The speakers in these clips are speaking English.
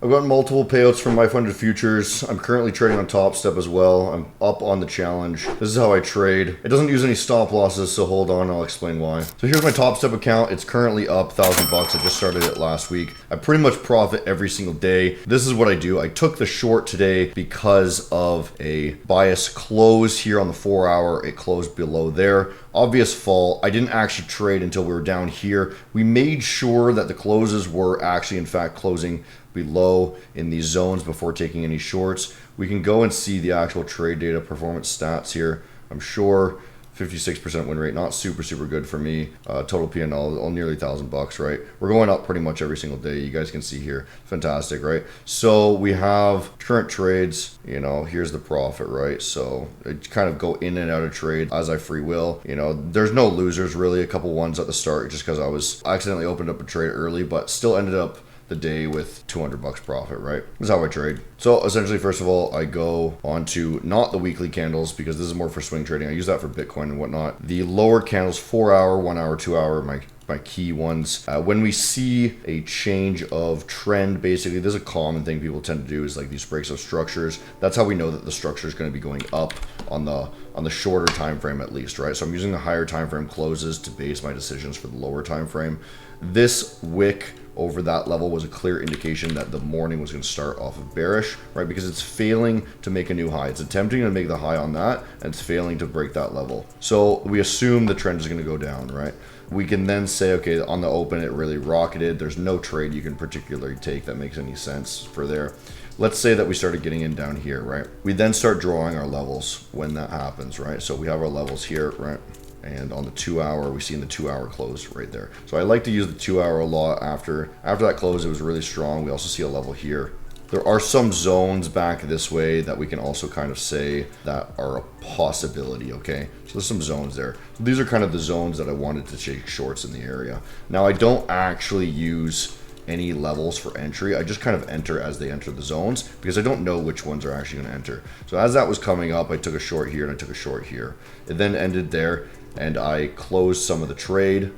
I've gotten multiple payouts from my funded futures. I'm currently trading on Top Step as well. I'm up on the challenge. This is how I trade. It doesn't use any stop losses, so hold on, I'll explain why. So here's my Top Step account. It's currently up $1,000. I just started it last week. I pretty much profit every single day. This is what I do. I took the short today because of a bias close here on the 4 hour. It closed below there. Obvious fall. I didn't actually trade until we were down here. We made sure that the closes were actually in fact closing below in these zones before taking any shorts. We can go and see the actual trade data performance stats here. I'm sure 56% win rate, not super good for me. Total P&L nearly $1,000, right? We're going up pretty much every single day. You guys can see here, fantastic, right? So we have current trades, you know, here's the profit, right? So I kind of go in and out of trade as I free will. You know, there's no losers really, a couple ones at the start just because I accidentally opened up a trade early, but still ended up the day with $200 profit, right? This is how I trade. So essentially, first of all, I go on to not the weekly candles because this is more for swing trading. I use that for Bitcoin and whatnot. The lower candles, 4 hour, 1 hour, 2 hour, my key ones. When we see a change of trend, basically, there's a common thing people tend to do is like these breaks of structures. That's how we know that the structure is going to be going up on the shorter time frame at least, right? So I'm using the higher time frame closes to base my decisions for the lower time frame. This wick over that level was a clear indication that the morning was going to start off of bearish, right? Because it's failing to make a new high. It's attempting to make the high on that, and it's failing to break that level. So we assume the trend is going to go down, right? We can then say, okay, on the open, it really rocketed. There's no trade you can particularly take that makes any sense for there. Let's say that we started getting in down here, right? We then start drawing our levels when that happens, right? So we have our levels here, right? And on the 2 hour, we see in the 2 hour close right there. So I like to use the 2 hour a lot after that close. It was really strong. We also see a level here. There are some zones back this way that we can also kind of say that are a possibility, okay? So there's some zones there. So these are kind of the zones that I wanted to take shorts in the area. Now I don't actually use any levels for entry. I just kind of enter as they enter the zones because I don't know which ones are actually going to enter. So as that was coming up, I took a short here and I took a short here. It then ended there and I closed some of the trade,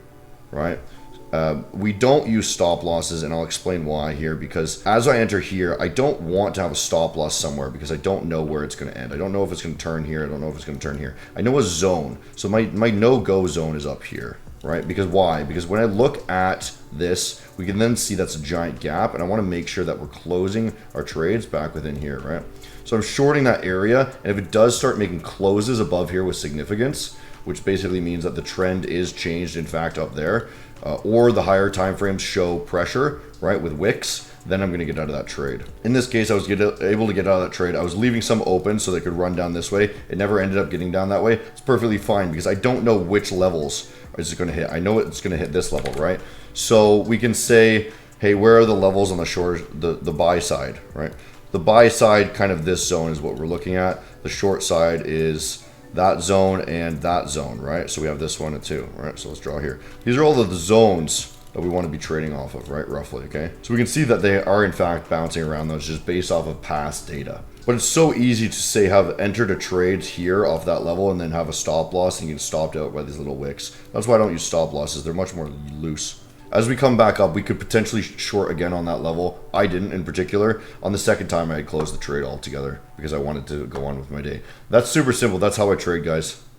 right? We don't use stop losses, and I'll explain why here, because as I enter here, I don't want to have a stop loss somewhere because I don't know where it's going to end. I don't know if it's going to turn here. I don't know if it's going to turn here. I know a zone. So my no-go zone is up here, right? Because why? Because when I look at this, we can then see that's a giant gap, and I want to make sure that we're closing our trades back within here, right? So I'm shorting that area, and if it does start making closes above here with significance, which basically means that the trend is changed, in fact, up there, or the higher time frames show pressure, right, with wicks, then I'm going to get out of that trade. In this case, I was able to get out of that trade. I was leaving some open so they could run down this way. It never ended up getting down that way. It's perfectly fine because I don't know which levels is it going to hit. I know it's going to hit this level, right? So we can say, hey, where are the levels on the short, the buy side, right? The buy side, kind of this zone is what we're looking at. The short side is that zone and that zone, right? So we have this one and two, right? So let's draw here. These are all the zones that we want to be trading off of, right? Roughly, okay? So we can see that they are in fact bouncing around those just based off of past data. But it's so easy to say have entered a trade here off that level and then have a stop loss and you get stopped out by these little wicks. That's why I don't use stop losses. They're much more loose. As we come back up, we could potentially short again on that level. I didn't in particular. On the second time, I had closed the trade altogether because I wanted to go on with my day. That's super simple. That's how I trade, guys.